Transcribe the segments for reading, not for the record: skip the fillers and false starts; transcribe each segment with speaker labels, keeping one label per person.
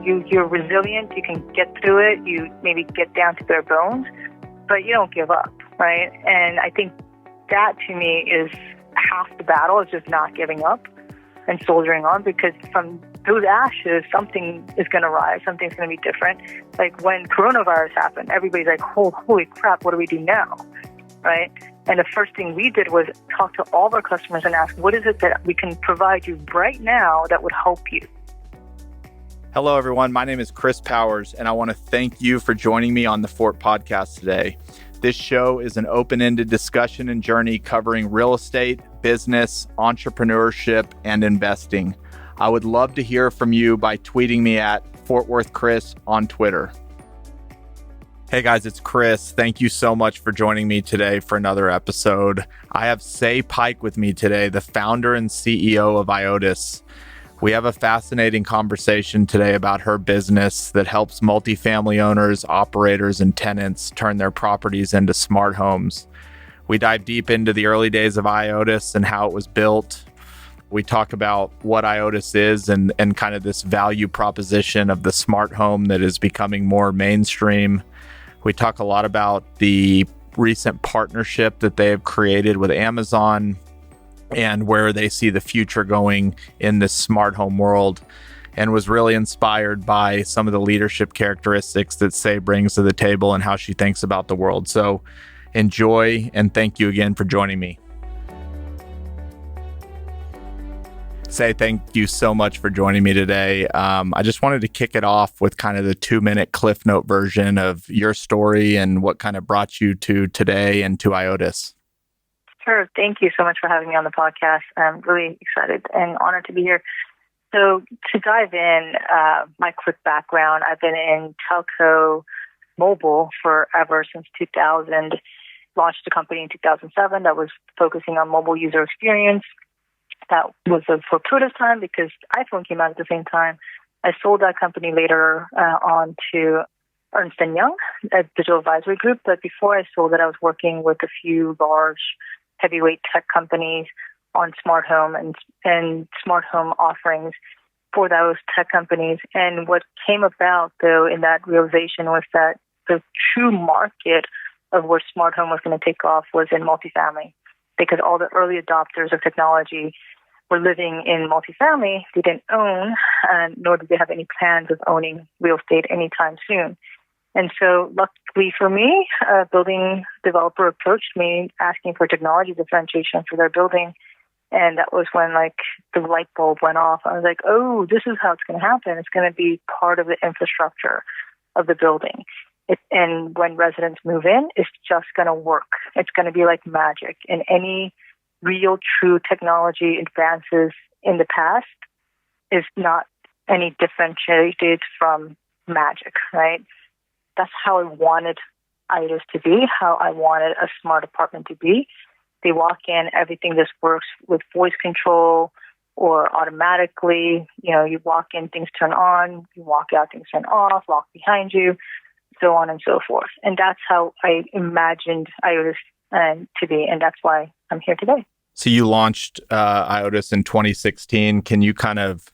Speaker 1: You're resilient. You can get through it. You maybe get down to bare bones, but you don't give up, right? And I think that to me is half the battle, is just not giving up and soldiering on, because from those ashes, something is going to rise. Something's going to be different. Like when coronavirus happened, everybody's like, holy crap, what do we do now, right? And the first thing we did was talk to all of our customers and ask, what is it that we can provide you right now that would help you?
Speaker 2: Hello, everyone. My name is Chris Powers, and I want to thank you for joining me on the Fort Podcast today. This show is an open-ended discussion and journey covering real estate, business, entrepreneurship, and investing. I would love to hear from you by tweeting me at Fort Worth Chris on Twitter. Hey guys, it's Chris. Thank you so much for joining me today for another episode. I have Sce Pike with me today, the founder and CEO of IOTAS. We have a fascinating conversation today about her business that helps multifamily owners, operators, and tenants turn their properties into smart homes. We dive deep into the early days of IOTAS and how it was built. We talk about what IOTAS is and kind of this value proposition of the smart home that is becoming more mainstream. We talk a lot about the recent partnership that they have created with Amazon and where they see the future going in this smart home world, and was really inspired by some of the leadership characteristics that Sce brings to the table and how she thinks about the world. So enjoy, and thank you again for joining me. Sce, thank you so much for joining me today. I just wanted to kick it off with kind of the 2-minute Cliff Note version of your story and what kind of brought you to today and to IOTAS.
Speaker 1: Sure. Thank you so much for having me on the podcast. I'm really excited and honored to be here. So to dive in, my quick background, I've been in telco mobile forever, since 2000. Launched a company in 2007 that was focusing on mobile user experience. That was a fortuitous time because iPhone came out at the same time. I sold that company later on to Ernst & Young, a digital advisory group. But before I sold it, I was working with a few large heavyweight tech companies on smart home and smart home offerings for those tech companies. And what came about, though, in that realization was that the true market of where smart home was going to take off was in multifamily, because all the early adopters of technology were living in multifamily. They didn't own, nor did they have any plans of owning real estate anytime soon. And so luckily for me, a building developer approached me asking for technology differentiation for their building. And that was when the light bulb went off. I was like, oh, this is how it's going to happen. It's going to be part of the infrastructure of the building. And when residents move in, it's just going to work. It's going to be like magic. And any real, true technology advances in the past is not any differentiated from magic, right? That's how I wanted IOTAS to be, how I wanted a smart apartment to be. They walk in, everything just works with voice control or automatically. You walk in, things turn on. You walk out, things turn off, lock behind you, so on and so forth. And that's how I imagined IOTAS to be, and that's why I'm here today.
Speaker 2: So you launched IOTAS in 2016. Can you kind of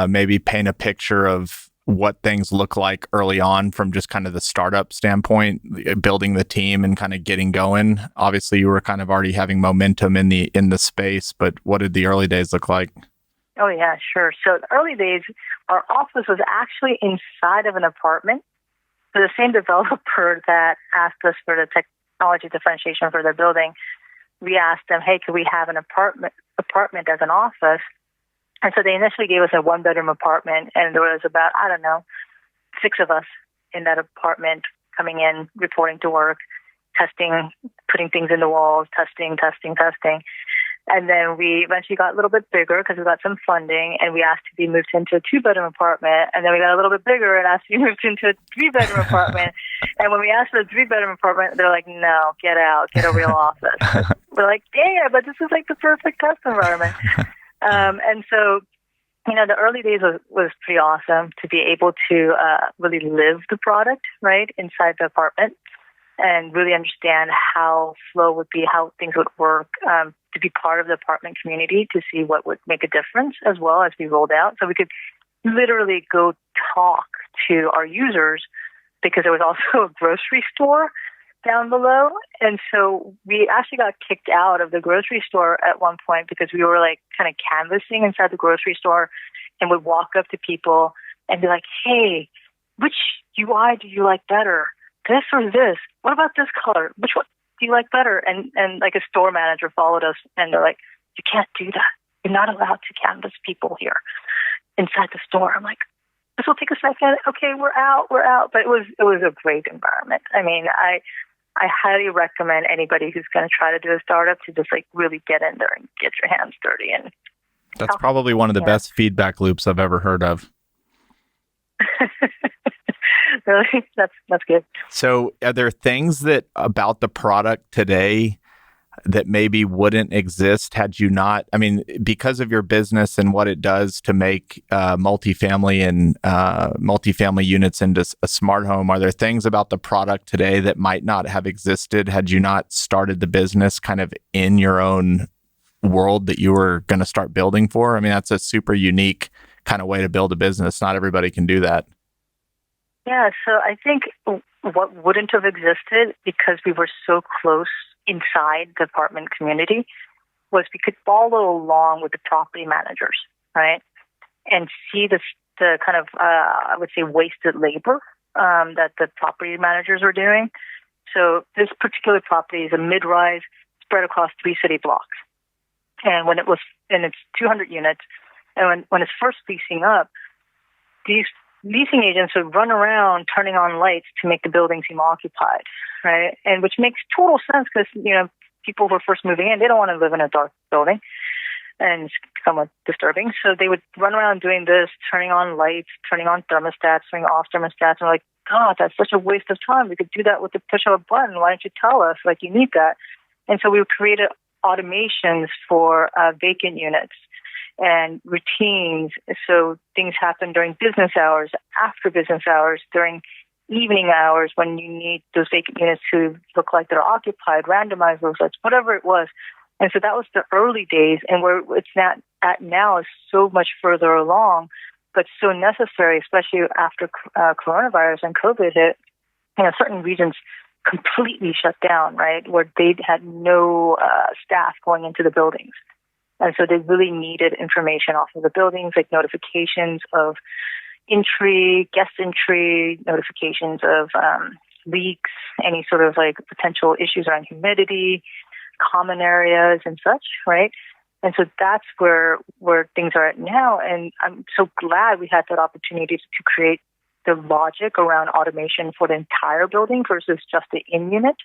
Speaker 2: maybe paint a picture of what things look like early on from just kind of the startup standpoint, building the team and kind of getting going? Obviously, you were kind of already having momentum in the space, but what did the early days look like?
Speaker 1: Oh, yeah, sure. So the early days, our office was actually inside of an apartment. So the same developer that asked us for the technology differentiation for their building, we asked them, hey, could we have an apartment as an office? And so they initially gave us a 1-bedroom apartment, and there was about, 6 of us in that apartment coming in, reporting to work, testing, putting things in the walls, testing. And then we eventually got a little bit bigger because we got some funding, and we asked to be moved into a 2-bedroom apartment. And then we got a little bit bigger and asked to be moved into a 3-bedroom apartment. And when we asked for a 3-bedroom apartment, they're like, no, get out, get a real office. We're like, yeah, but this is like the perfect test environment. And so, the early days was pretty awesome to be able to really live the product, right, inside the apartment and really understand how flow would be, how things would work, to be part of the apartment community, to see what would make a difference as well as we rolled out. So we could literally go talk to our users because there was also a grocery store down below. And so we actually got kicked out of the grocery store at one point because we were like kind of canvassing inside the grocery store and would walk up to people and be like, hey, which UI do you like better? This or this? What about this color? Which one do you like better? And like a store manager followed us and they're like, you can't do that. You're not allowed to canvass people here inside the store. I'm like, this will take a second. Okay, we're out. But it was a great environment. I mean, I highly recommend anybody who's going to try to do a startup to just like really get in there and get your hands dirty. And
Speaker 2: that's probably one of the best feedback loops I've ever heard of.
Speaker 1: Really? That's good.
Speaker 2: So are there things that about the product today that maybe wouldn't exist had you not, I mean, because of your business and what it does to make multifamily and multifamily units into a smart home, are there things about the product today that might not have existed had you not started the business kind of in your own world that you were going to start building for? I mean, that's a super unique kind of way to build a business. Not everybody can do that.
Speaker 1: Yeah, so I think what wouldn't have existed because we were so close inside the apartment community was we could follow along with the property managers, right? And see the kind of, I would say, wasted labor that the property managers were doing. So this particular property is a mid-rise spread across 3 city blocks. And it's 200 units. And when it's first leasing up, these leasing agents would run around turning on lights to make the building seem occupied, right? And which makes total sense because, people who are first moving in, they don't want to live in a dark building and it's somewhat disturbing. So they would run around doing this, turning on lights, turning on thermostats, turning off thermostats. And we're like, God, that's such a waste of time. We could do that with the push of a button. Why don't you tell us, like, you need that? And so we created automations for vacant units and routines. So things happen during business hours, after business hours, during evening hours when you need those vacant units to look like they're occupied, randomize those lights, whatever it was. And so that was the early days, and where it's not at now is so much further along, but so necessary, especially after coronavirus and COVID hit. Certain regions completely shut down, right, where they had no staff going into the buildings. And so they really needed information off of the buildings, like notifications of entry, guest entry, notifications of leaks, any sort of like potential issues around humidity, common areas and such, right? And so that's where things are at now. And I'm so glad we had that opportunity to create the logic around automation for the entire building versus just the in-unit,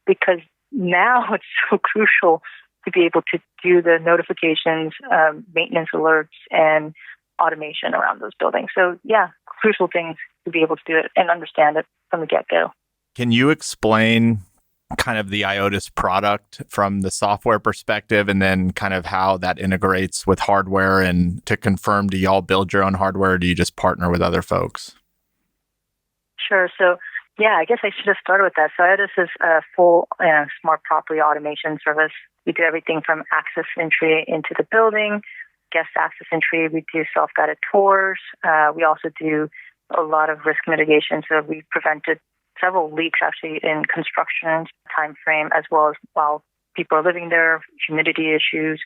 Speaker 1: because now it's so crucial to be able to do the notifications, maintenance alerts, and automation around those buildings. So yeah, crucial things to be able to do it and understand it from the get-go.
Speaker 2: Can you explain kind of the IOTAS product from the software perspective and then kind of how that integrates with hardware? And to confirm, do y'all build your own hardware or do you just partner with other folks?
Speaker 1: Sure. So yeah, I guess I should have started with that. So IOTAS is a full smart property automation service. We do everything from access entry into the building, guest access entry. We do self-guided tours. We also do a lot of risk mitigation. So we prevented several leaks actually in construction time frame, as well as while people are living there, humidity issues.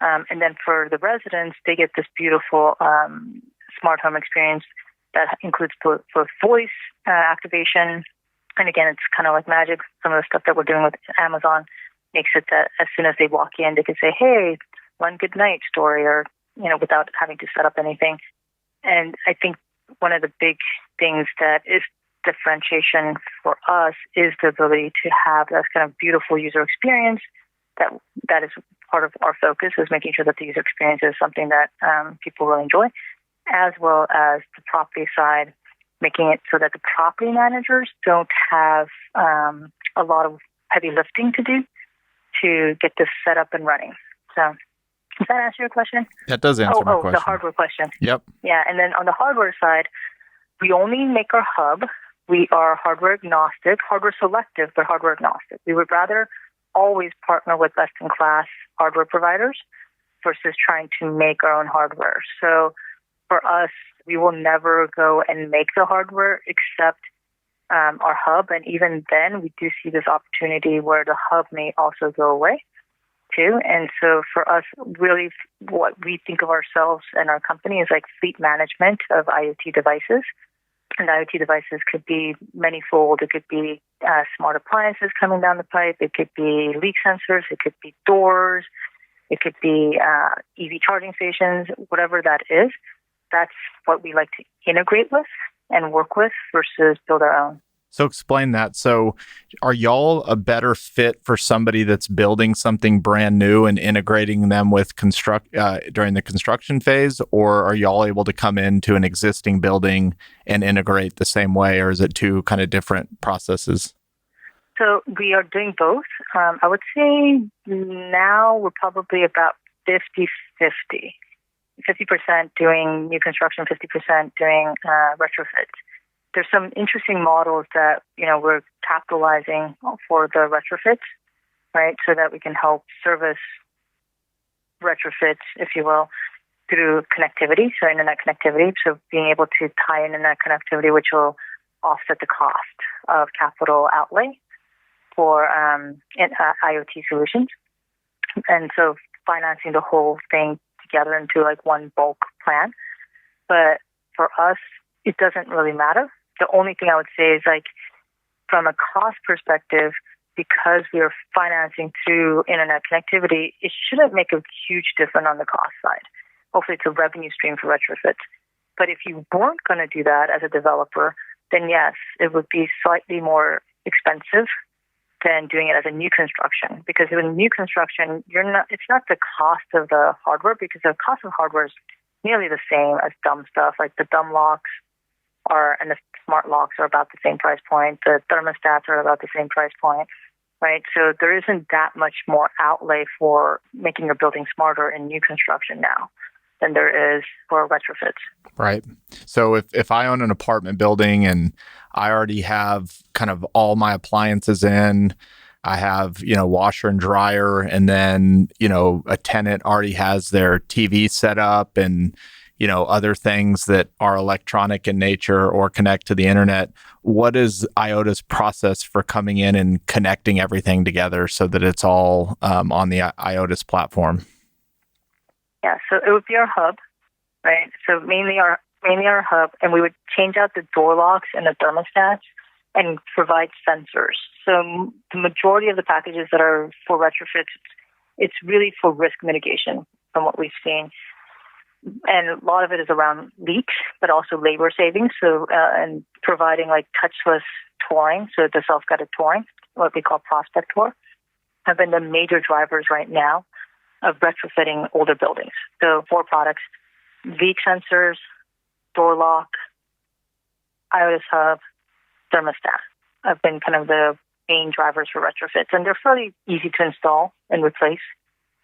Speaker 1: And then for the residents, they get this beautiful smart home experience that includes both voice activation. And again, it's kind of like magic. Some of the stuff that we're doing with Amazon makes it that as soon as they walk in, they can say, hey, one good night story, or, without having to set up anything. And I think one of the big things that is differentiation for us is the ability to have that kind of beautiful user experience. That is part of our focus, is making sure that the user experience is something that people really enjoy, as well as the property side, making it so that the property managers don't have a lot of heavy lifting to do to get this set up and running. So does that answer your question?
Speaker 2: That does answer my question.
Speaker 1: The hardware question.
Speaker 2: Yep.
Speaker 1: Yeah, and then on the hardware side, we only make our hub. We are hardware agnostic, hardware selective, but hardware agnostic. We would rather always partner with best-in-class hardware providers versus trying to make our own hardware. So for us, we will never go and make the hardware except our hub. And even then, we do see this opportunity where the hub may also go away too. And so for us, really what we think of ourselves and our company is like fleet management of IoT devices. And IoT devices could be manyfold. It could be smart appliances coming down the pipe. It could be leak sensors. It could be doors. It could be EV charging stations, whatever that is. That's what we like to integrate with and work with versus build our own.
Speaker 2: So explain that. So are y'all a better fit for somebody that's building something brand new and integrating them with during the construction phase? Or are y'all able to come into an existing building and integrate the same way? Or is it two kind of different processes?
Speaker 1: So we are doing both. I would say now we're probably about 50-50. 50% doing new construction, 50% doing retrofits. There's some interesting models that, we're capitalizing for the retrofits, right? So that we can help service retrofits, if you will, through connectivity, so internet connectivity. So being able to tie in internet connectivity, which will offset the cost of capital outlay for IoT solutions. And so financing the whole thing together into like one bulk plan. But for us, it doesn't really matter. The only thing I would say is like from a cost perspective, because we are financing through internet connectivity, it shouldn't make a huge difference on the cost side. Hopefully it's a revenue stream for retrofits. But if you weren't going to do that as a developer, then yes, it would be slightly more expensive than doing it as a new construction. Because in new construction, it's not the cost of the hardware, because the cost of hardware is nearly the same as dumb stuff, like the dumb locks and the smart locks are about the same price point. The thermostats are about the same price point, right? So there isn't that much more outlay for making your building smarter in new construction now than there is for retrofits.
Speaker 2: Right. So if I own an apartment building and I already have kind of all my appliances in, I have, washer and dryer, and then, a tenant already has their TV set up and, other things that are electronic in nature or connect to the internet. What is IOTAS' process for coming in and connecting everything together so that it's all on the IOTAS platform?
Speaker 1: Yeah, so it would be our hub, right? So mainly our hub, and we would change out the door locks and the thermostats and provide sensors. So the majority of the packages that are for retrofits, it's really for risk mitigation from what we've seen. And a lot of it is around leaks, but also labor savings. So, and providing like touchless touring, so the self-guided touring, what we call prospect tour, have been the major drivers right now of retrofitting older buildings. So 4 products: leak sensors, door lock, IOTAS hub, thermostat have been kind of the main drivers for retrofits. And they're fairly easy to install and replace.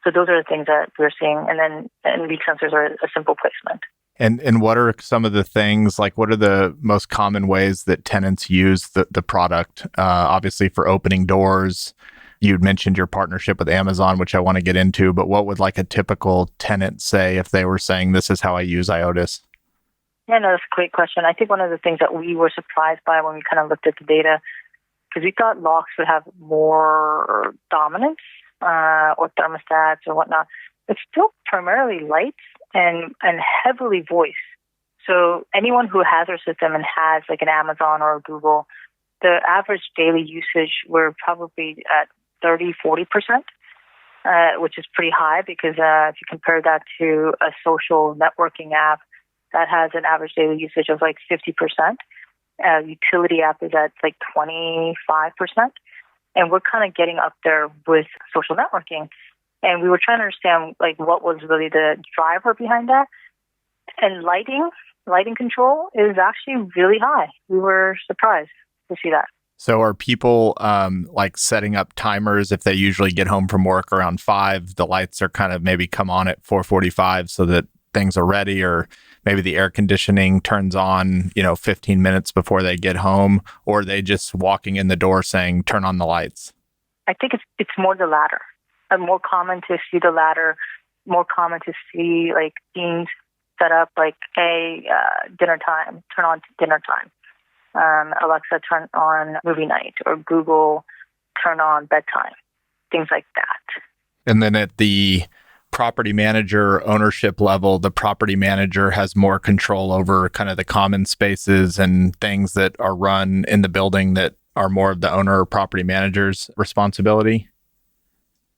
Speaker 1: So those are the things that we're seeing. And leak sensors are a simple placement.
Speaker 2: And what are some of the things, like what are the most common ways that tenants use the product? Obviously for opening doors, you'd mentioned your partnership with Amazon, which I want to get into, but what would like a typical tenant say if they were saying, this is how I use IOTAS?
Speaker 1: Yeah, no, that's a great question. I think one of the things that we were surprised by when we kind of looked at the data, because we thought locks would have more dominance or thermostats or whatnot. It's still primarily lights and heavily voice. So anyone who has our system and has like an Amazon or a Google, the average daily usage, we're probably at 30-40%, which is pretty high because if you compare that to a social networking app, that has an average daily usage of like 50%. Utility app is at like 25%. And we're kind of getting up there with social networking. And we were trying to understand like what was really the driver behind that. And lighting control is actually really high. We were surprised to see that.
Speaker 2: So are people like setting up timers if they usually get home from work around 5, the lights are kind of maybe come on at 4:45 so that things are ready, or maybe the air conditioning turns on, 15 minutes before they get home, or are they just walking in the door saying, turn on the lights?
Speaker 1: I think it's more the latter. More common to see the latter, more common to see like teens set up like, hey, dinner time, turn on dinner time. Alexa, turn on movie night, or Google, turn on bedtime, things like that.
Speaker 2: And then at the property manager ownership level, the property manager has more control over kind of the common spaces and things that are run in the building that are more of the owner or property manager's responsibility?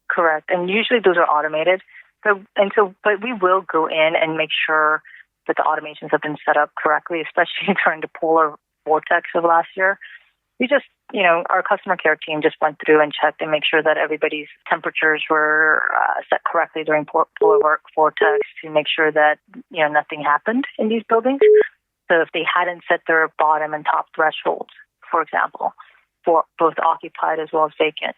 Speaker 1: Correct. And usually those are automated. But we will go in and make sure that the automations have been set up correctly, especially during the polar vortex of last year. We just, our customer care team just went through and checked and make sure that everybody's temperatures were set correctly during polar vortex, to make sure that, nothing happened in these buildings. So if they hadn't set their bottom and top thresholds, for example, for both occupied as well as vacant.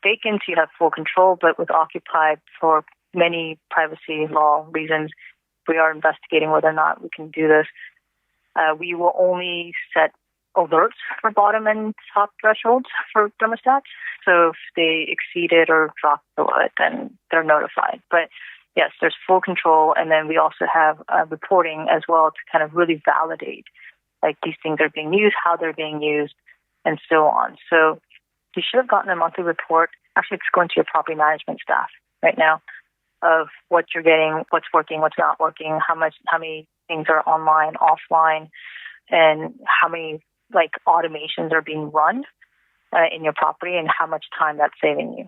Speaker 1: Vacant, you have full control, but with occupied, for many privacy law reasons, we are investigating whether or not we can do this. We will only set alerts for bottom and top thresholds for thermostats. So if they exceed it or drop below it, then they're notified. But yes, there's full control. And then we also have reporting as well to kind of really validate, like, these things are being used, how they're being used, and so on. So you should have gotten a monthly report. Actually, it's going to your property management staff right now, of what you're getting, what's working, what's not working, how many things are online, offline, and how many automations are being run in your property, and how much time that's saving you.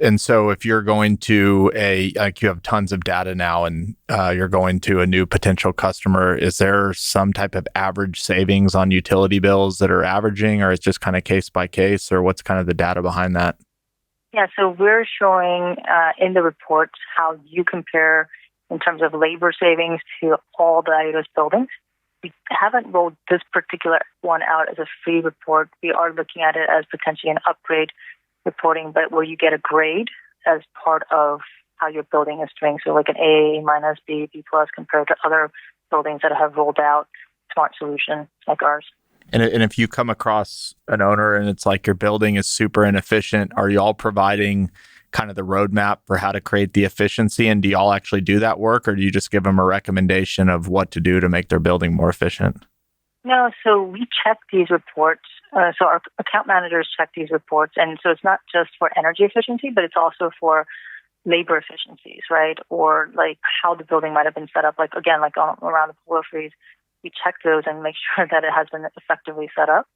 Speaker 2: And so if you're going to you have tons of data now, and you're going to a new potential customer, is there some type of average savings on utility bills that are averaging, or it's just kind of case by case, or what's kind of the data behind that?
Speaker 1: Yeah, so we're showing in the report how you compare in terms of labor savings to all the IOTAS buildings. We haven't rolled this particular one out as a free report. We are looking at it as potentially an upgrade reporting, but where you get a grade as part of how your building is doing. So like an A minus, B plus, compared to other buildings that have rolled out smart solution like ours.
Speaker 2: And if you come across an owner and it's like your building is super inefficient, are you all providing kind of the roadmap for how to create the efficiency? And do y'all actually do that work, or do you just give them a recommendation of what to do to make their building more efficient?
Speaker 1: No, so we check these reports. So our account managers check these reports. And so it's not just for energy efficiency, but it's also for labor efficiencies, right? Or like how the building might have been set up, around the polar freeze. We check those and make sure that it has been effectively set up.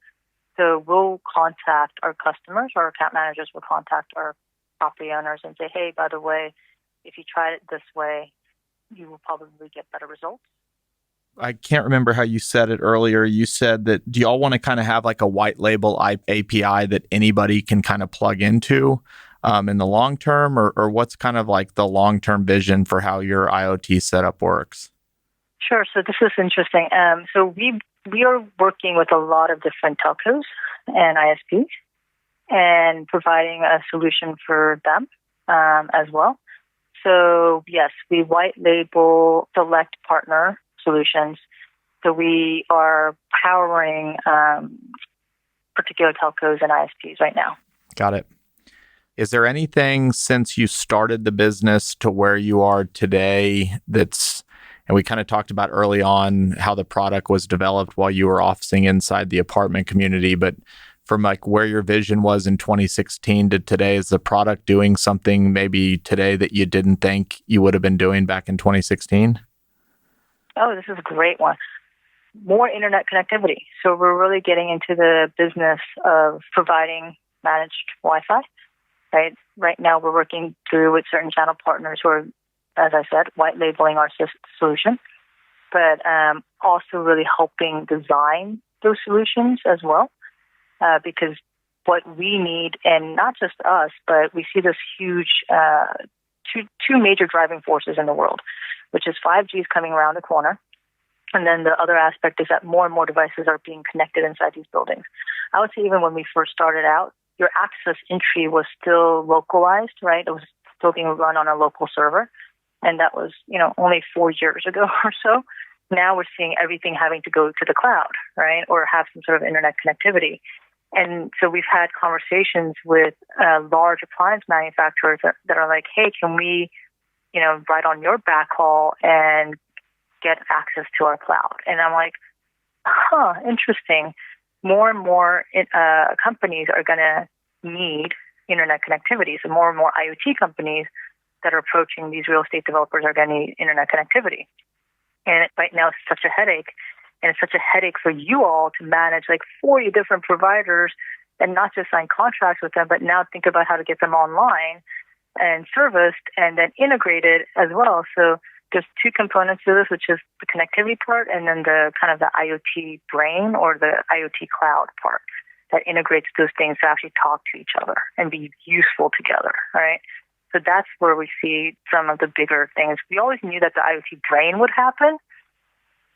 Speaker 1: So we'll contact our customers, or our account managers will contact our property owners and say, hey, by the way, if you try it this way, you will probably get better results.
Speaker 2: I can't remember how you said it earlier. You said that, do y'all want to kind of have like a white label API that anybody can kind of plug into in the long term, or what's kind of like the long-term vision for how your IoT setup works?
Speaker 1: Sure. So this is interesting. So we are working with a lot of different telcos and ISPs and providing a solution for them as well. So yes, we white label select partner solutions. So we are powering particular telcos and ISPs right now.
Speaker 2: Got it. Is there anything since you started the business to where you are today and we kind of talked about early on how the product was developed while you were officing inside the apartment community, but from like where your vision was in 2016 to today, is the product doing something maybe today that you didn't think you would have been doing back in 2016?
Speaker 1: Oh, this is a great one. More internet connectivity. So we're really getting into the business of providing managed Wi-Fi, right? Right now we're working through with certain channel partners who are, as I said, white labeling our solution, but also really helping design those solutions as well. Because what we need, and not just us, but we see this huge, two major driving forces in the world, which is 5G is coming around the corner. And then the other aspect is that more and more devices are being connected inside these buildings. I would say even when we first started out, your access entry was still localized, right? It was still being run on a local server. And that was, only 4 years ago or so. Now we're seeing everything having to go to the cloud, right? Or have some sort of internet connectivity. And so we've had conversations with large appliance manufacturers that are like, hey, can we, ride on your backhaul and get access to our cloud. And I'm like, interesting. More and more companies are going to need internet connectivity. So more and more IoT companies that are approaching these real estate developers are going to need internet connectivity. And right now it's such a headache. And it's such a headache for you all to manage like 40 different providers and not just sign contracts with them, but now think about how to get them online and serviced and then integrated as well. So there's two components to this, which is the connectivity part and then the kind of the IoT brain or the IoT cloud part that integrates those things to actually talk to each other and be useful together, right? So that's where we see some of the bigger things. We always knew that the IoT brain would happen,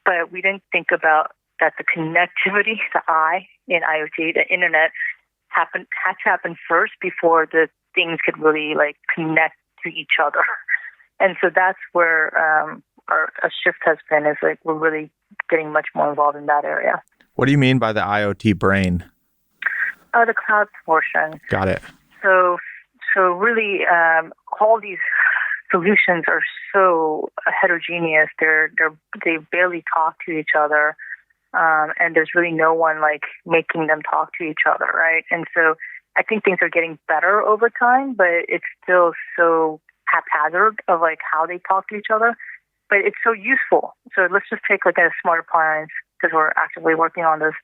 Speaker 1: but we didn't think about that the connectivity, the I in IoT, the internet, had to happen first before the things could really like connect to each other. And so that's where our shift has been, is like we're really getting much more involved in that area.
Speaker 2: What do you mean by the IoT brain?
Speaker 1: The cloud portion.
Speaker 2: Got it.
Speaker 1: So really, all these solutions are so heterogeneous. They barely talk to each other, and there's really no one like making them talk to each other, right? And so I think things are getting better over time, but it's still so haphazard of like how they talk to each other. But it's so useful. So let's just take like a smart appliance, because we're actively working on this,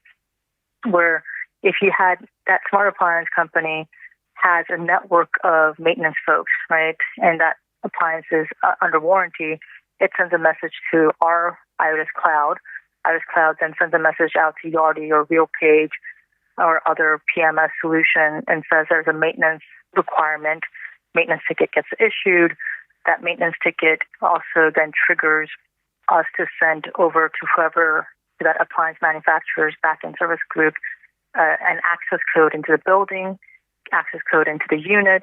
Speaker 1: where if you had that smart appliance company has a network of maintenance folks, right, and that appliance is under warranty, it sends a message to our IOTAS cloud. IOTAS cloud then sends a message out to Yardi or RealPage or other PMS solution and says there's a maintenance requirement. Maintenance ticket gets issued. That maintenance ticket also then triggers us to send over to whoever, to that appliance manufacturer's back-end service group, an access code into the building, access code into the unit,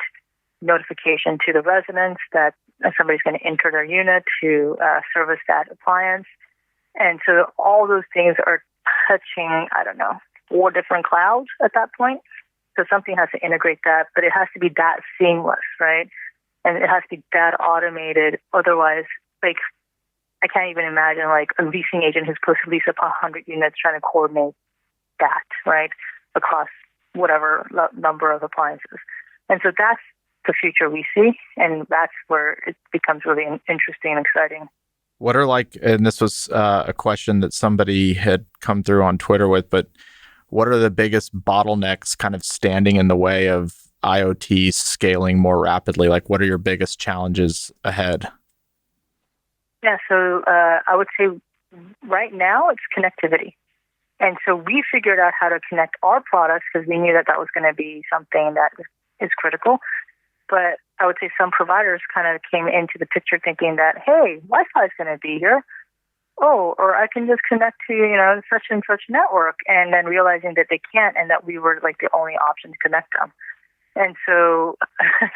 Speaker 1: notification to the residents that somebody's going to enter their unit to service that appliance. And so all those things are touching, 4 different clouds at that point. So something has to integrate that, but it has to be that seamless, right? And it has to be that automated. Otherwise, like, I can't even imagine like a leasing agent who's supposed to lease up 100 units trying to coordinate that, right, across whatever number of appliances. And so that's the future we see, and that's where it becomes really interesting and exciting.
Speaker 2: What are like, and this was a question that somebody had come through on Twitter with, but what are the biggest bottlenecks kind of standing in the way of IoT scaling more rapidly? Like, what are your biggest challenges ahead?
Speaker 1: Yeah, so I would say right now it's connectivity. And so we figured out how to connect our products because we knew that that was going to be something that is critical. But I would say some providers kind of came into the picture thinking that, hey, Wi-Fi is going to be here. Oh, or I can just connect to, such and such network, and then realizing that they can't and that we were like the only option to connect them. And so,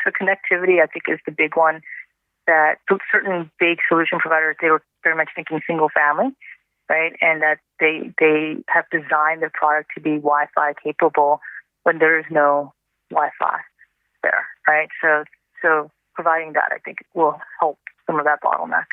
Speaker 1: connectivity, I think, is the big one that certain big solution providers, they were very much thinking single family, right? And that they have designed their product to be Wi-Fi capable when there is no Wi-Fi there, right? So providing that, I think, will help some of that bottleneck.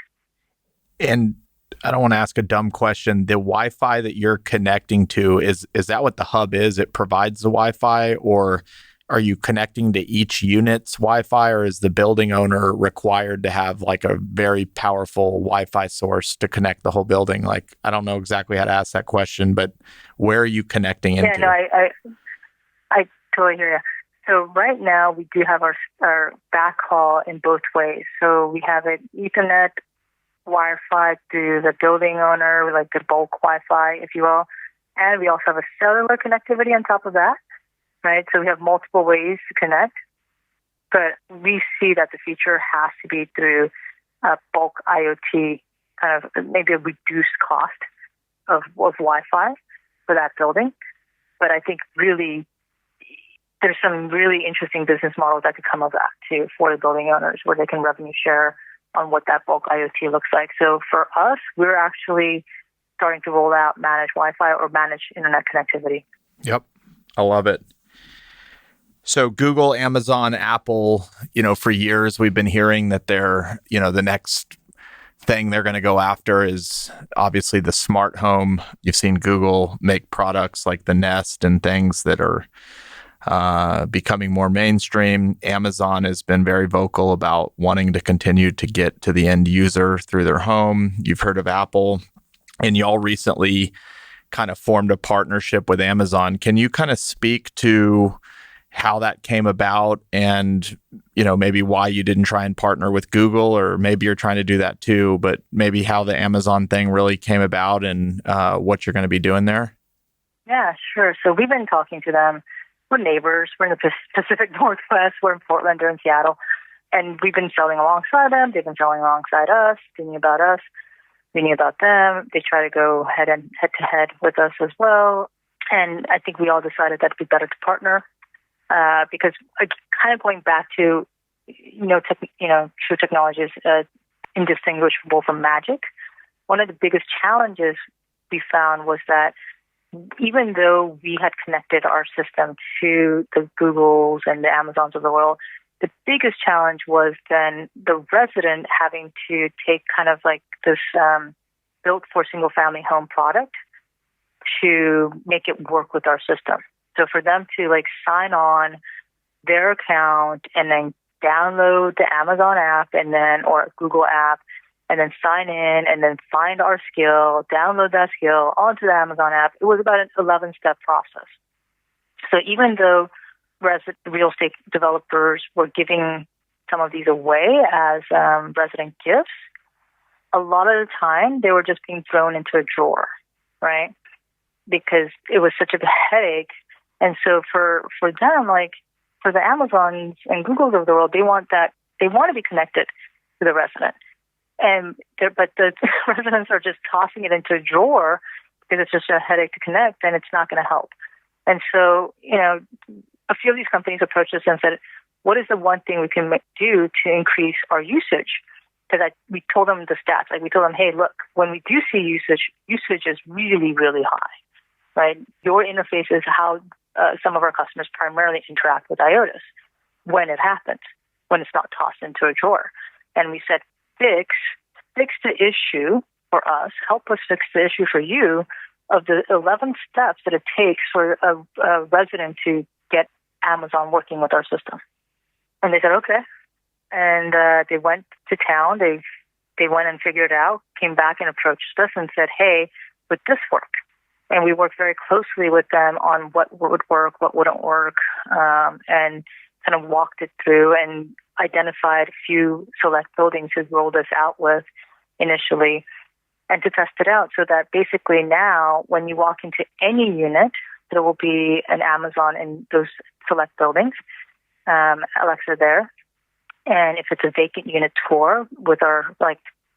Speaker 2: And I don't want to ask a dumb question. The Wi-Fi that you're connecting to, is that what the hub is? It provides the Wi-Fi, or are you connecting to each unit's Wi-Fi, or is the building owner required to have like a very powerful Wi-Fi source to connect the whole building? Like, I don't know exactly how to ask that question, but where are you connecting into?
Speaker 1: Yeah, no, I totally hear you. So right now we do have our backhaul in both ways. So we have an Ethernet Wi-Fi through the building owner, like the bulk Wi-Fi, if you will. And we also have a cellular connectivity on top of that, right? So we have multiple ways to connect. But we see that the future has to be through bulk IoT, kind of maybe a reduced cost of Wi-Fi for that building. But I think really there's some really interesting business models that could come of that too for the building owners, where they can revenue share on what that bulk IoT looks like. So for us, we're actually starting to roll out managed Wi-Fi or managed internet connectivity.
Speaker 2: Yep. I love it. So Google, Amazon, Apple, for years we've been hearing that they're, the next thing they're going to go after is obviously the smart home. You've seen Google make products like the Nest and things that are becoming more mainstream. Amazon has been very vocal about wanting to continue to get to the end user through their home. You've heard of Apple, and y'all recently kind of formed a partnership with Amazon. Can you kind of speak to how that came about and, maybe why you didn't try and partner with Google, or maybe you're trying to do that too, but maybe how the Amazon thing really came about and what you're going to be doing there?
Speaker 1: Yeah, sure. So we've been talking to them. We're neighbors. We're in the Pacific Northwest. We're in Portland. They're in Seattle. And we've been selling alongside them. They've been selling alongside us, thinking about us, thinking about them. They try to go head to head with us as well. And I think we all decided that it'd be better to partner because kind of going back to, true technology is indistinguishable from magic. One of the biggest challenges we found was that even though we had connected our system to the Googles and the Amazons of the world, the biggest challenge was then the resident having to take kind of like this built for single family home product to make it work with our system. So for them to sign on their account and then download the Amazon app or Google app and then sign in and then find our skill, download that skill onto the Amazon app, it was about an 11-step process. So even though real estate developers were giving some of these away as resident gifts, a lot of the time they were just being thrown into a drawer, right? Because it was such a headache. And so for them, for the Amazons and Googles of the world, they want to be connected to the resident. But the residents are just tossing it into a drawer because it's just a headache to connect, and it's not going to help. And so, a few of these companies approached us and said, what is the one thing we can do to increase our usage? Because we told them the stats. We told them, hey, look, when we do see usage is really, really high, right? Your interface is how some of our customers primarily interact with IOTAS when it happens, when it's not tossed into a drawer. And we said, fix the issue for us, help us fix the issue for you of the 11 steps that it takes for a resident to get Amazon working with our system. And they said, okay. And they went to town. They went and figured it out, came back and approached us and said, hey, would this work? And we worked very closely with them on what would work, what wouldn't work, and kind of walked it through and identified a few select buildings to roll this out with initially and to test it out so that basically now when you walk into any unit, there will be an Amazon in those select buildings, Alexa there. And if it's a vacant unit tour with our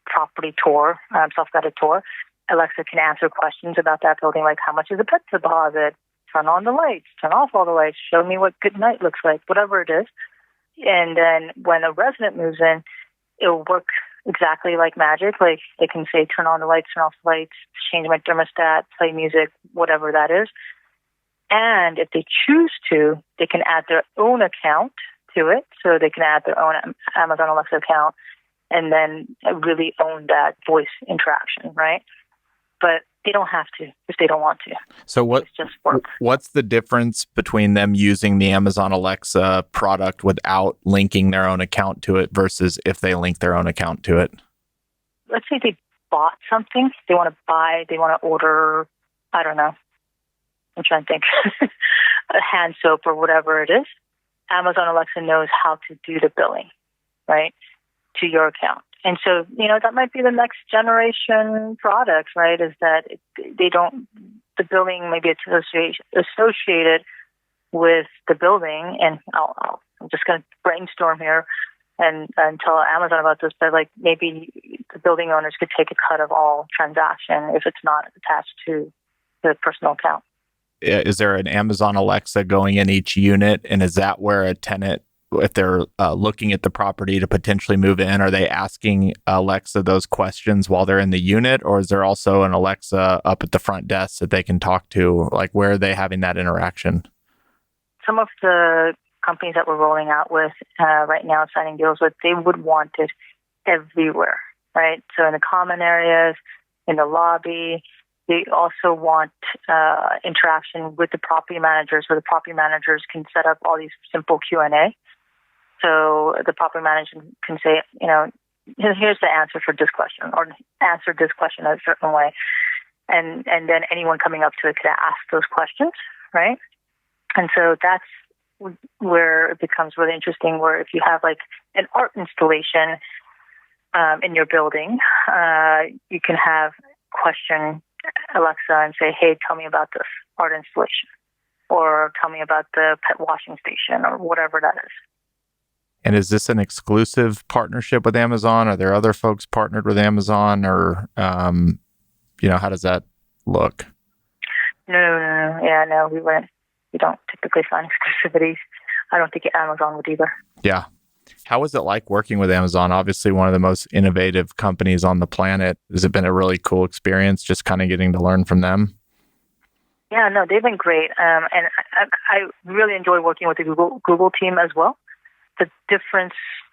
Speaker 1: property tour, self-guided tour, Alexa can answer questions about that building, like how much is a pet deposit, turn on the lights, turn off all the lights, show me what good night looks like, whatever it is. And then when a resident moves in, it'll work exactly like magic. They can say, turn on the lights, turn off the lights, change my thermostat, play music, whatever that is. And if they choose to, they can add their own account to it. So they can add their own Amazon Alexa account and then really own that voice interaction, right? But they don't have to if they don't want to.
Speaker 2: So what's the difference between them using the Amazon Alexa product without linking their own account to it versus if they link their own account to it?
Speaker 1: Let's say they bought something. They want to order, I don't know, I'm trying to think, a hand soap or whatever it is. Amazon Alexa knows how to do the billing, right, to your account. And so, that might be the next generation product, right, is that the billing may be associated with the building. And I'm just going to brainstorm here and tell Amazon about this, but maybe the building owners could take a cut of all transaction if it's not attached to the personal account.
Speaker 2: Is there an Amazon Alexa going in each unit? And is that where a tenant, if they're looking at the property to potentially move in, are they asking Alexa those questions while they're in the unit? Or is there also an Alexa up at the front desk that they can talk to? Where are they having that interaction?
Speaker 1: Some of the companies that we're rolling out with right now, signing deals with, they would want it everywhere. right? So in the common areas, in the lobby, they also want interaction with the property managers, where the property managers can set up all these simple Q&A. So the property manager can say, here's the answer for this question, or answer this question a certain way. And then anyone coming up to it can ask those questions, right? And so that's where it becomes really interesting, where if you have like an art installation in your building, you can have question Alexa and say, hey, tell me about this art installation, or tell me about the pet washing station, or whatever that is.
Speaker 2: And is this an exclusive partnership with Amazon? Are there other folks partnered with Amazon, or, how does that look?
Speaker 1: No. Yeah, no, we don't typically sign exclusivities. I don't think Amazon would either.
Speaker 2: Yeah. How was it like working with Amazon? Obviously, one of the most innovative companies on the planet. Has it been a really cool experience just kind of getting to learn from them?
Speaker 1: Yeah, no, they've been great. And I really enjoy working with the Google team as well. The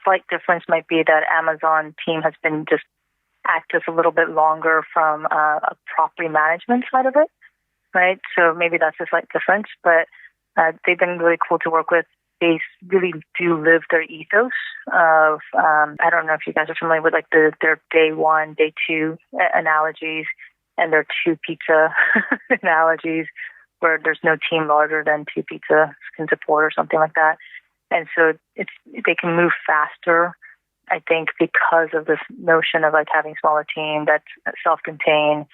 Speaker 1: slight difference might be that Amazon team has been just active a little bit longer from a property management side of it, right? So maybe that's a slight difference, but they've been really cool to work with. They really do live their ethos of, I don't know if you guys are familiar with like their day one, day two analogies and their two pizza analogies, where there's no team larger than two pizzas can support or something like that. And so they can move faster, I think, because of this notion of like having a smaller team that's self-contained,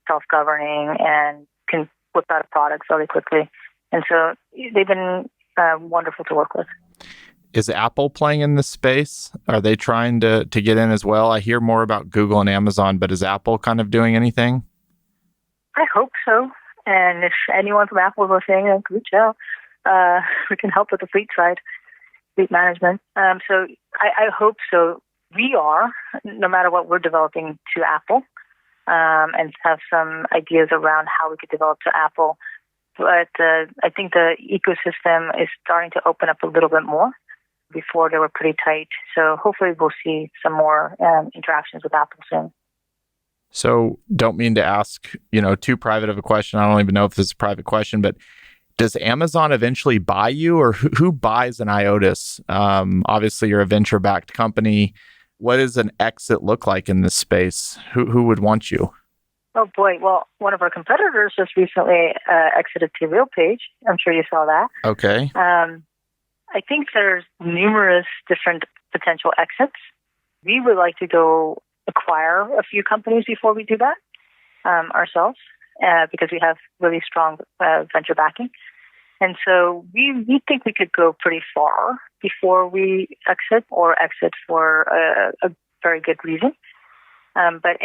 Speaker 1: self-governing, and can whip out a product fairly quickly. And so they've been wonderful to work with.
Speaker 2: Is Apple playing in this space? Are they trying to get in as well? I hear more about Google and Amazon, but is Apple kind of doing anything?
Speaker 1: I hope so. And if anyone from Apple is listening, reach out. We can help with the fleet side, fleet management. So I hope so. We are, no matter what we're developing to Apple, and have some ideas around how we could develop to Apple. But I think the ecosystem is starting to open up a little bit more. Before they were pretty tight. So hopefully we'll see some more interactions with Apple soon.
Speaker 2: So don't mean to ask, too private of a question. I don't even know if this is a private question, but does Amazon eventually buy you, or who buys an IOTAS? Obviously, you're a venture-backed company. What does an exit look like in this space? Who would want you?
Speaker 1: Oh, boy. Well, one of our competitors just recently exited to RealPage. I'm sure you saw that.
Speaker 2: Okay.
Speaker 1: I think there's numerous different potential exits. We would like to go acquire a few companies before we do that ourselves, because we have really strong venture backing. And so we think we could go pretty far before we exit, or exit for a very good reason. But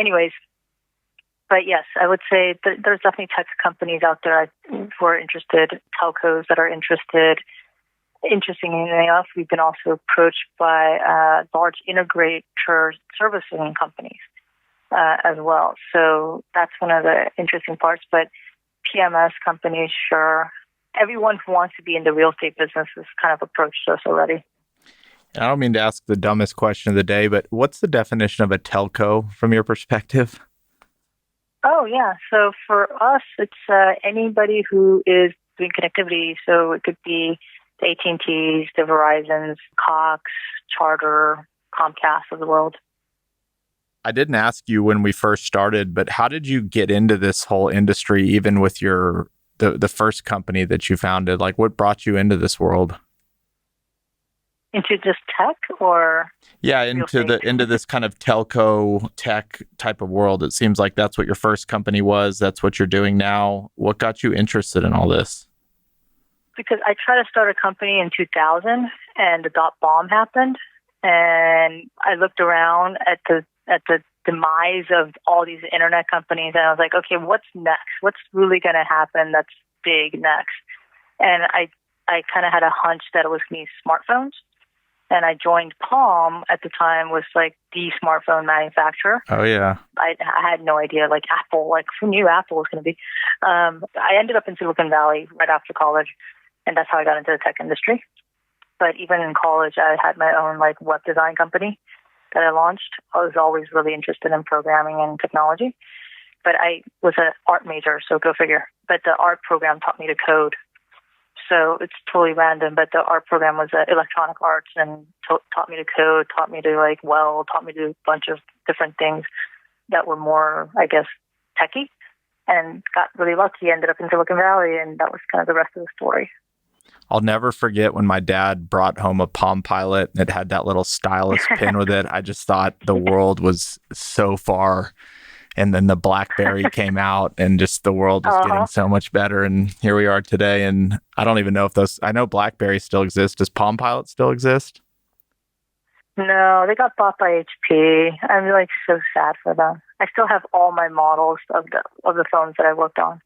Speaker 1: yes, I would say that there's definitely tech companies out there who are interested, telcos that are interested. Interestingly enough, we've been also approached by large integrator servicing companies as well. So that's one of the interesting parts. But PMS companies, sure. Everyone who wants to be in the real estate business has kind of approached us already.
Speaker 2: And I don't mean to ask the dumbest question of the day, but what's the definition of a telco from your perspective?
Speaker 1: Oh, yeah. So for us, it's anybody who is doing connectivity. So it could be the AT&Ts, the Verizons, Cox, Charter, Comcast of the world.
Speaker 2: I didn't ask you when we first started, but how did you get into this whole industry, even with the first company that you founded? Like, what brought you into this world?
Speaker 1: Into just tech, or?
Speaker 2: Yeah, into this kind of telco tech type of world. It seems like that's what your first company was. That's what you're doing now. What got you interested in all this?
Speaker 1: Because I tried to start a company in 2000, and the dot bomb happened, and I looked around at the demise of all these internet companies, and I was like, okay, what's next? What's really going to happen that's big next? And I kind of had a hunch that it was going to be smartphones, and I joined Palm at the time, was like the smartphone manufacturer.
Speaker 2: Oh yeah,
Speaker 1: I had no idea, like Apple, like who knew Apple was going to be? I ended up in Silicon Valley right after college. And that's how I got into the tech industry. But even in college, I had my own like web design company. that I launched. I was always really interested in programming and technology, but I was an art major, so go figure. But the art program taught me to code. So it's totally random, but the art program was electronic arts and taught me to code, taught me to weld, taught me to do a bunch of different things that were more, I guess, techie, and got really lucky, ended up in Silicon Valley, and that was kind of the rest of the story.
Speaker 2: I'll never forget when my dad brought home a Palm Pilot and it had that little stylus pin with it. I just thought the world was so far. And then the BlackBerry came out and just the world was getting so much better. And here we are today. And I don't even know if I know BlackBerry still exists. Does Palm Pilot still exist?
Speaker 1: No, they got bought by HP. I'm so sad for them. I still have all my models of the phones that I worked on.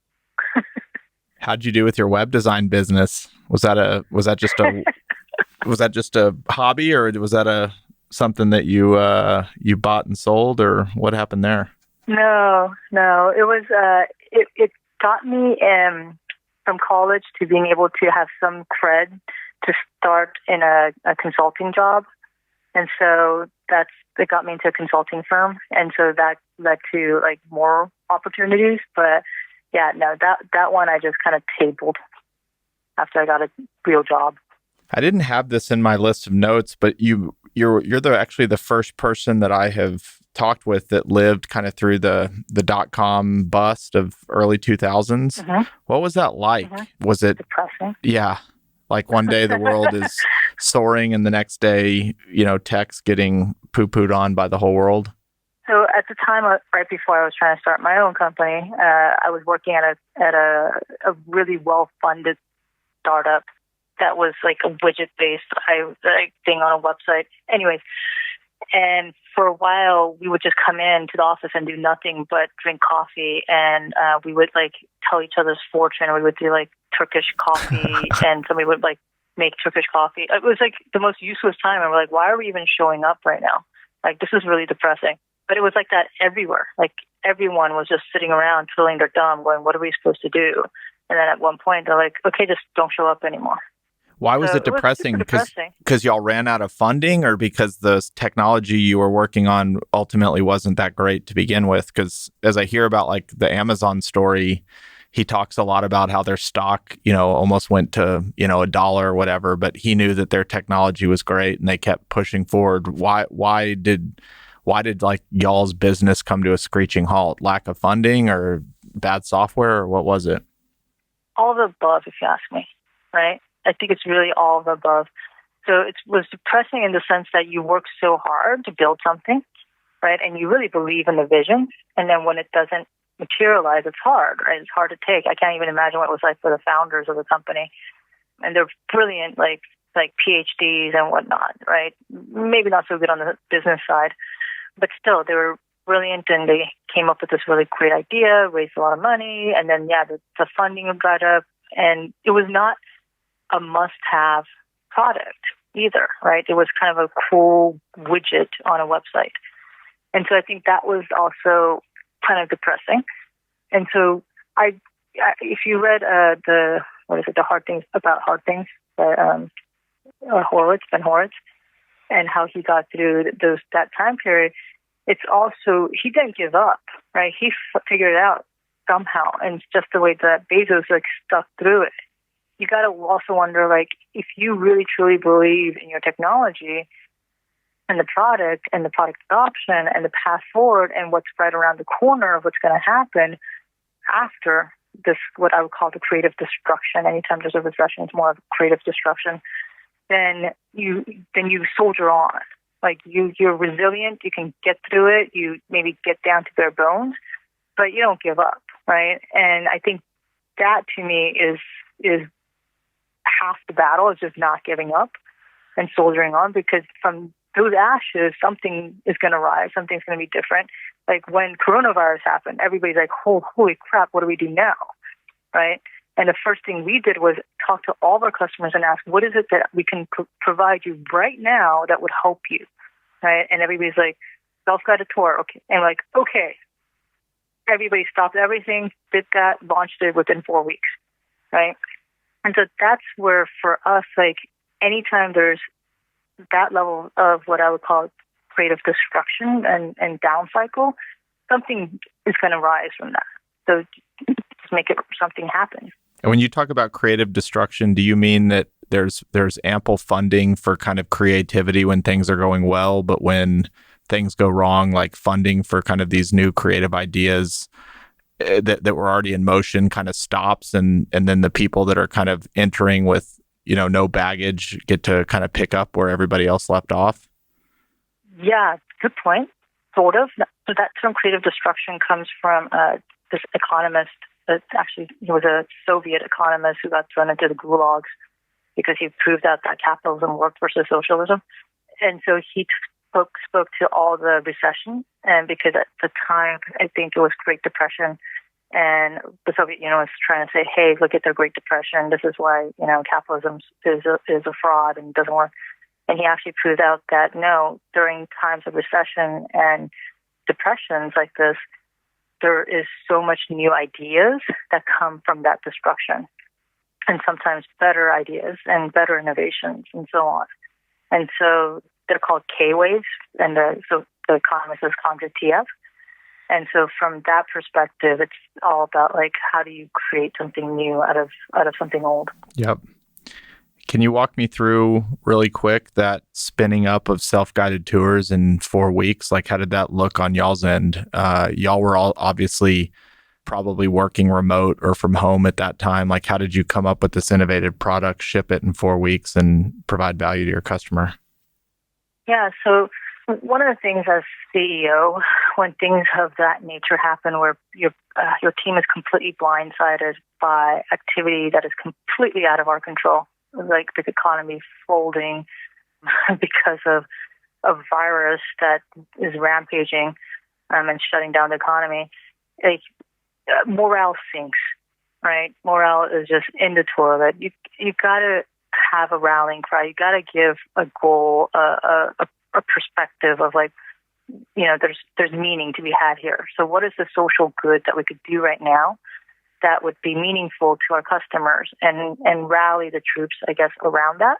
Speaker 2: How'd you do with your web design business? Was that just a hobby, or was that something that you bought and sold, or what happened there?
Speaker 1: No. It was it got me from college to being able to have some cred to start in a consulting job, and so it got me into a consulting firm, and so that led to more opportunities. But yeah, no, that one I just kind of tabled after I got a real job.
Speaker 2: I didn't have this in my list of notes, but you're actually the first person that I have talked with that lived kind of through the .com bust of early 2000s. Mm-hmm. What was that like? Mm-hmm. Was it
Speaker 1: depressing?
Speaker 2: Yeah. Like one day the world is soaring and the next day, tech's getting poo-pooed on by the whole world.
Speaker 1: So at the time, right before I was trying to start my own company, I was working at a really well-funded startup that was like a widget-based thing on a website. Anyways, and for a while, we would just come in to the office and do nothing but drink coffee, and we would tell each other's fortune. We would do Turkish coffee, and somebody would make Turkish coffee. It was the most useless time, and we're why are we even showing up right now? This is really depressing. But it was like that everywhere. Everyone was just sitting around twiddling their thumb going, what are we supposed to do? And then at one point, they're okay, just don't show up anymore.
Speaker 2: Why was it depressing? Because y'all ran out of funding, or because the technology you were working on ultimately wasn't that great to begin with? Because as I hear about the Amazon story, he talks a lot about how their stock, almost went to, $1 or whatever, but he knew that their technology was great and they kept pushing forward. Why did y'all's business come to a screeching halt? Lack of funding or bad software, or what was it?
Speaker 1: All of the above, if you ask me, right? I think it's really all of the above. So it was depressing in the sense that you work so hard to build something, right? And you really believe in the vision. And then when it doesn't materialize, it's hard, right? It's hard to take. I can't even imagine what it was like for the founders of the company. And they're brilliant, like PhDs and whatnot, right? Maybe not so good on the business side, but still they were brilliant, and they came up with this really great idea, raised a lot of money, and then, the funding got up, and it was not a must-have product either, right? It was kind of a cool widget on a website. And so I think that was also kind of depressing. And so if you read the Hard Things About Hard Things, Ben Horowitz, and how he got through that time period, it's also, he didn't give up, right? He figured it out somehow, and it's just the way that Bezos stuck through it. You got to also wonder, if you really truly believe in your technology and the product adoption and the path forward and what's right around the corner of what's going to happen after this, what I would call the creative destruction. Anytime there's a recession, it's more of creative destruction. Then you soldier on. You're resilient. You can get through it. You maybe get down to bare bones, but you don't give up, right? And I think that to me is half the battle, is just not giving up and soldiering on, because from those ashes, something is going to rise. Something's going to be different. When coronavirus happened, everybody's holy crap, what do we do now? Right? And the first thing we did was talk to all of our customers and ask, what is it that we can provide you right now that would help you? Right? And everybody's self-guided tour. Okay. And okay. Everybody stopped everything, did that, launched it within 4 weeks. Right? And so that's where, for us, anytime there's that level of what I would call creative destruction and down cycle, something is going to rise from that. So just make it something happen.
Speaker 2: And when you talk about creative destruction, do you mean that there's ample funding for kind of creativity when things are going well, but when things go wrong, like funding for kind of these new creative ideas that were already in motion kind of stops, and then the people that are kind of entering with, no baggage get to kind of pick up where everybody else left off?
Speaker 1: Yeah, good point. Sort of. So that term creative destruction comes from this economist. Actually, he was a Soviet economist who got thrown into the gulags because he proved out that capitalism worked versus socialism. And so he spoke to all the recession, and because at the time, I think it was Great Depression, and the Soviet Union was trying to say, hey, look at the Great Depression. This is why, capitalism is a fraud and doesn't work. And he actually proved out that, no, during times of recession and depressions like this, there is so much new ideas that come from that destruction, and sometimes better ideas and better innovations and so on. And so they're called K-waves, and so the economist is Kondratiev. And so from that perspective, it's all about like, how do you create something new out of something old? Yep.
Speaker 2: Can you walk me through really quick that spinning up of self-guided tours in 4 weeks? Like, how did that look on y'all's end? Y'all were all obviously probably working remote or from home at that time. Like, how did you come up with this innovative product, ship it in 4 weeks, and provide value to your customer?
Speaker 1: Yeah, so one of the things as CEO, when things of that nature happen where your team is completely blindsided by activity that is completely out of our control, like the economy folding because of a virus that is rampaging and shutting down the economy, like, morale sinks, right? Morale is just in the toilet. You got to have a rallying cry. You got to give a goal, a perspective of like, there's meaning to be had here. So what is the social good that we could do right now that would be meaningful to our customers, and rally the troops, I guess, around that?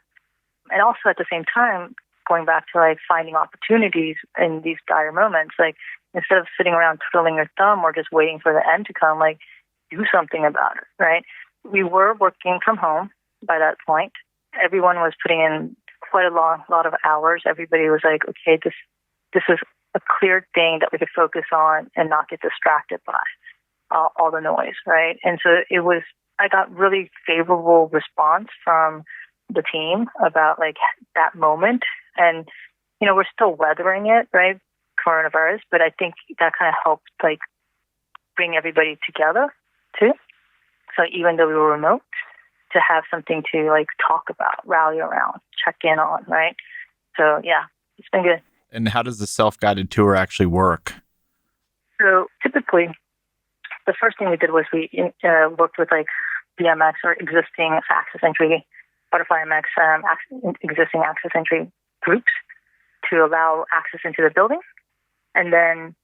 Speaker 1: And also at the same time, going back to like finding opportunities in these dire moments, like instead of sitting around twiddling your thumb or just waiting for the end to come, like do something about it, right? We were working from home by that point. Everyone was putting in quite a lot of hours. Everybody was like, okay, this is a clear thing that we could focus on and not get distracted by all the noise, right? And so I got really favorable response from the team about like that moment. And, we're still weathering it, right? Coronavirus, but I think that kind of helped like bring everybody together too. So even though we were remote, to have something to like talk about, rally around, check in on, right? So yeah, it's been good.
Speaker 2: And how does the self-guided tour actually work?
Speaker 1: So typically, the first thing we did was we worked with like BMX or existing access entry, Butterfly MX, existing access entry groups to allow access into the building. And then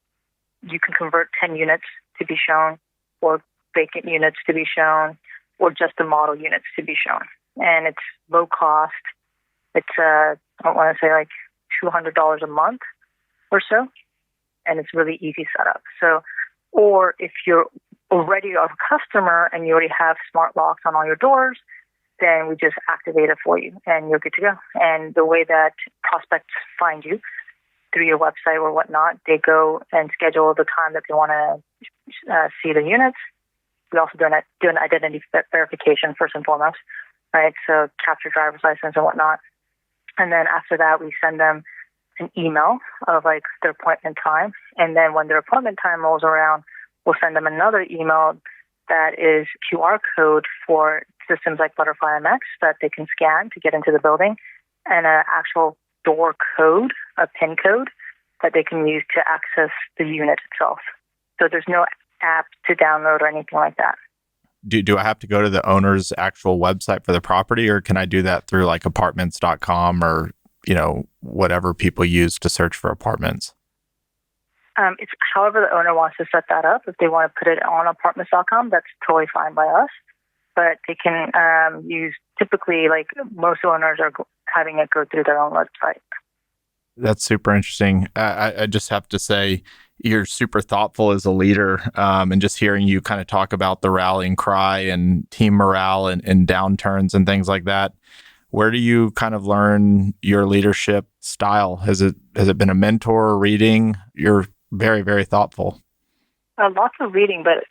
Speaker 1: you can convert 10 units to be shown, or vacant units to be shown, or just the model units to be shown. And it's low cost. It's, I don't want to say like $200 a month or so. And it's really easy setup. So, or if you're already a customer and you already have smart locks on all your doors, then we just activate it for you and you're good to go. And the way that prospects find you through your website or whatnot, they go and schedule the time that they want to see the units. We also do an identity verification first and foremost, right? So capture driver's license and whatnot. And then after that, we send them an email of like their appointment time. And then when their appointment time rolls around, we'll send them another email that is QR code for systems like Butterfly MX that they can scan to get into the building, and an actual door code, a PIN code that they can use to access the unit itself. So there's no app to download or anything like that.
Speaker 2: Do I have to go to the owner's actual website for the property, or can I do that through like apartments.com or, whatever people use to search for apartments?
Speaker 1: It's however the owner wants to set that up. If they want to put it on apartments.com, that's totally fine by us. But they can use, typically, like most owners are having it go through their own website.
Speaker 2: That's super interesting. I just have to say, you're super thoughtful as a leader, and just hearing you kind of talk about the rallying cry and team morale and downturns and things like that. Where do you kind of learn your leadership style? Has it been a mentor or reading? You're very, very thoughtful.
Speaker 1: Lots of reading, but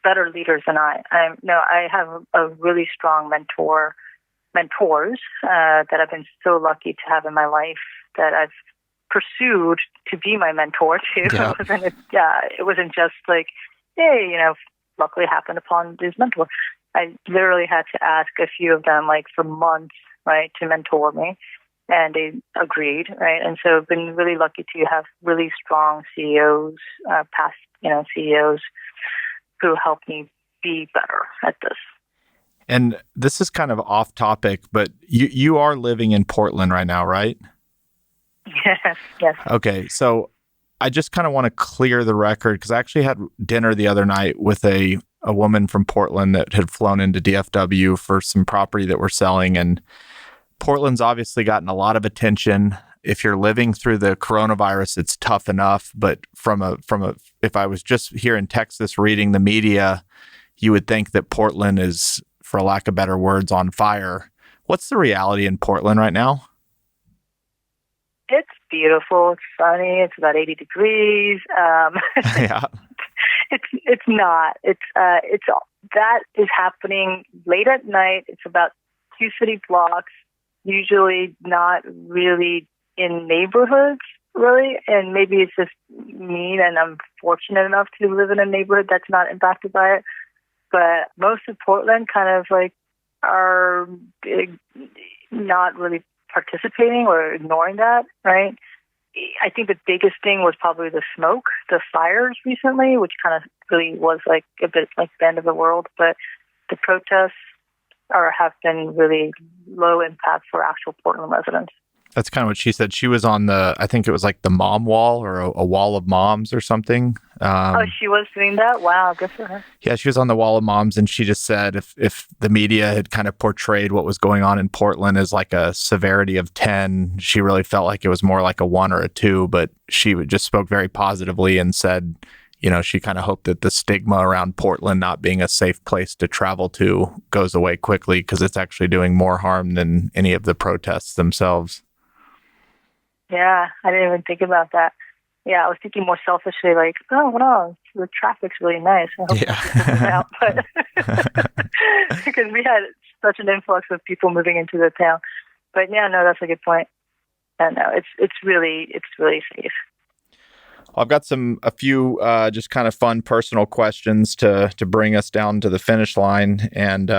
Speaker 1: better leaders than I. I have a really strong mentors that I've been so lucky to have in my life that I've pursued to be my mentor too.
Speaker 2: Yeah.
Speaker 1: It wasn't just like, hey, luckily happened upon this mentor. I literally had to ask a few of them like for months, right, to mentor me, and they agreed, right? And so I've been really lucky to have really strong CEOs, past CEOs who helped me be better at this.
Speaker 2: And this is kind of off topic, but you are living in Portland right now, right?
Speaker 1: Yes.
Speaker 2: Okay, so I just kind of want to clear the record because I actually had dinner the other night with a woman from Portland that had flown into DFW for some property that we're selling, and Portland's obviously gotten a lot of attention. If you're living through the coronavirus, it's tough enough, but if I was just here in Texas reading the media, you would think that Portland is, for lack of better words, on fire. What's the reality in Portland right now?
Speaker 1: It's beautiful. It's sunny. It's about 80 degrees.
Speaker 2: Yeah.
Speaker 1: It's not. It's that is happening late at night. It's about 2 city blocks, usually not really in neighborhoods, really. And maybe it's just me, and I'm fortunate enough to live in a neighborhood that's not impacted by it. But most of Portland kind of like are not really participating or ignoring that, right? I think the biggest thing was probably the smoke, the fires recently, which kind of really was like a bit like the end of the world. But the protests have been really low impact for actual Portland residents.
Speaker 2: That's kind of what she said. She was on I think it was like the mom wall or a wall of moms or something.
Speaker 1: She was doing that? Wow, good for her.
Speaker 2: Yeah, she was on the wall of moms, and she just said if the media had kind of portrayed what was going on in Portland as like a severity of 10, she really felt like it was more like a 1 or a 2, but she just spoke very positively and said, she kind of hoped that the stigma around Portland not being a safe place to travel to goes away quickly because it's actually doing more harm than any of the protests themselves.
Speaker 1: Yeah, I didn't even think about that. Yeah, I was thinking more selfishly, like, oh, wow, the traffic's really nice. I hope this out. But because we had such an influx of people moving into the town. But yeah, no, that's a good point. And no, it's really safe.
Speaker 2: I've got a few just kind of fun personal questions to bring us down to the finish line. And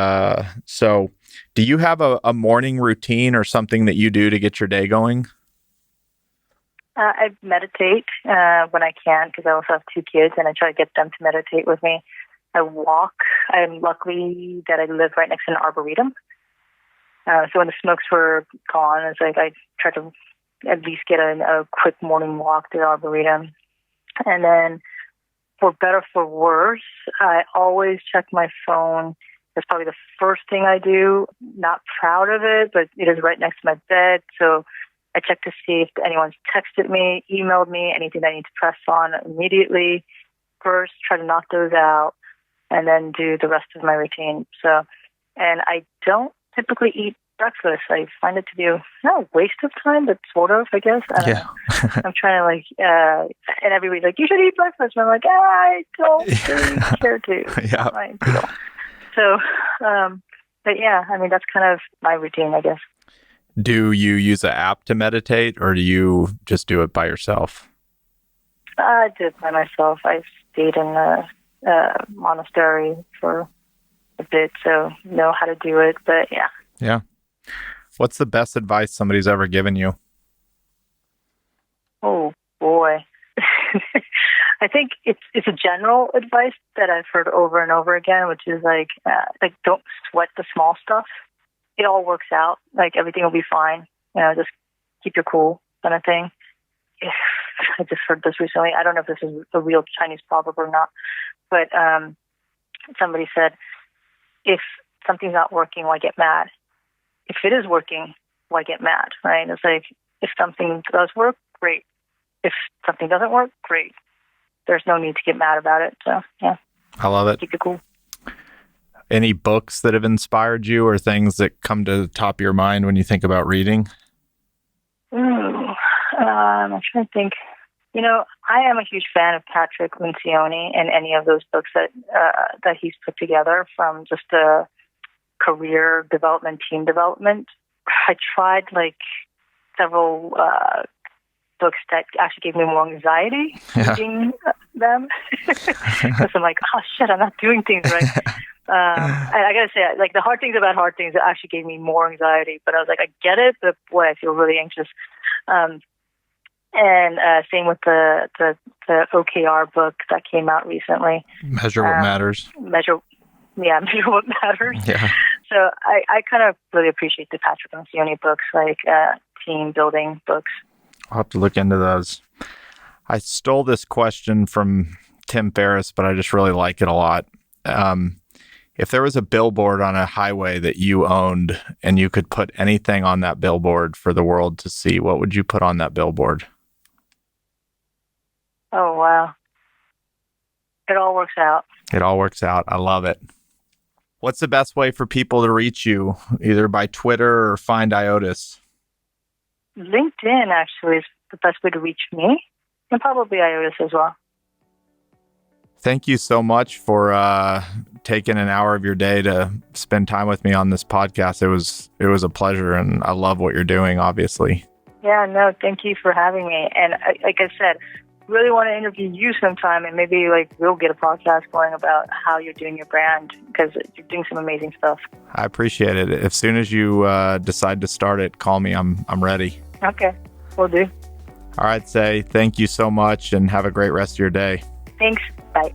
Speaker 2: so do you have a morning routine or something that you do to get your day going?
Speaker 1: I meditate when I can because I also have 2 kids and I try to get them to meditate with me. I walk. I'm lucky that I live right next to an arboretum. So when the smokes were gone, it's like I tried to at least get a quick morning walk to the arboretum. And then for better for worse, I always check my phone. That's probably the first thing I do. Not proud of it, but it is right next to my bed. So I check to see if anyone's texted me, emailed me, anything I need to press on immediately. First, try to knock those out, and then do the rest of my routine. So, and I don't typically eat breakfast. I find it to be not a waste of time, but sort of, I guess. I don't know. I'm trying to and everybody's like, you should eat breakfast. And I'm like, I don't really care to.
Speaker 2: Yeah.
Speaker 1: My deal. So, but yeah, I mean, that's kind of my routine, I guess.
Speaker 2: Do you use an app to meditate, or do you just do it by yourself?
Speaker 1: I do it by myself. I stayed in a monastery for a bit, so know how to do it. But yeah.
Speaker 2: Yeah. What's the best advice somebody's ever given you?
Speaker 1: Oh boy, I think it's a general advice that I've heard over and over again, which is like don't sweat the small stuff. It all works out. Like everything will be fine. Just keep your cool, kind of thing. I just heard this recently. I don't know if this is a real Chinese proverb or not, but somebody said, if something's not working, why get mad? If it is working, why get mad, right? It's like, if something does work, great. If something doesn't work, great. There's no need to get mad about it. So, yeah.
Speaker 2: I love it.
Speaker 1: Keep it cool.
Speaker 2: Any books that have inspired you or things that come to the top of your mind when you think about reading?
Speaker 1: I'm trying to think. I am a huge fan of Patrick Lencioni and any of those books that he's put together, from just the career development, team development. I tried several books that actually gave me more anxiety reading them. Because I'm like, oh shit, I'm not doing things right. I gotta say, the hard things about hard things actually gave me more anxiety. But I was like, I get it, but boy, I feel really anxious. And same with the OKR book that came out recently.
Speaker 2: Measure What Matters.
Speaker 1: Measure What Matters.
Speaker 2: Yeah.
Speaker 1: So I kind of really appreciate the Patrick Lencioni books, team building books.
Speaker 2: I'll have to look into those. I stole this question from Tim Ferriss, but I just really like it a lot. If there was a billboard on a highway that you owned and you could put anything on that billboard for the world to see, what would you put on that billboard?
Speaker 1: Oh, wow. It all works out.
Speaker 2: It all works out. I love it. What's the best way for people to reach you, either by Twitter or find IOTAS?
Speaker 1: LinkedIn actually is the best way to reach me, and probably IOTAS as well.
Speaker 2: Thank you so much for taking an hour of your day to spend time with me on this podcast. It was a pleasure, and I love what you're doing, obviously.
Speaker 1: Yeah, no, thank you for having me. And like I said, really want to interview you sometime, and maybe we'll get a podcast going about how you're doing your brand, because you're doing some amazing stuff. I
Speaker 2: appreciate it. As soon as you decide to start it, call me. I'm ready.
Speaker 1: Okay, will do.
Speaker 2: All right, Sce, thank you so much, and have a great rest of your day.
Speaker 1: Thanks. Bye.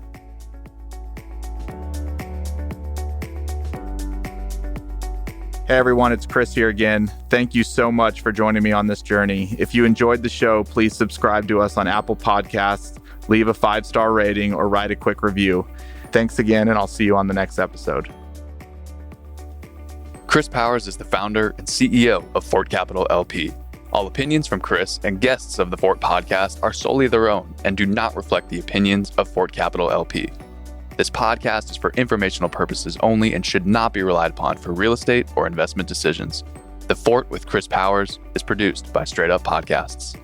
Speaker 2: Hey everyone, it's Chris here again. Thank you so much for joining me on this journey. If you enjoyed the show, please subscribe to us on Apple Podcasts, leave a 5-star rating, or write a quick review. Thanks again, and I'll see you on the next episode.
Speaker 3: Chris Powers is the founder and CEO of Fort Capital LP. All opinions from Chris and guests of the Fort podcast are solely their own and do not reflect the opinions of Fort Capital LP. This podcast is for informational purposes only and should not be relied upon for real estate or investment decisions. The Fort with Chris Powers is produced by Straight Up Podcasts.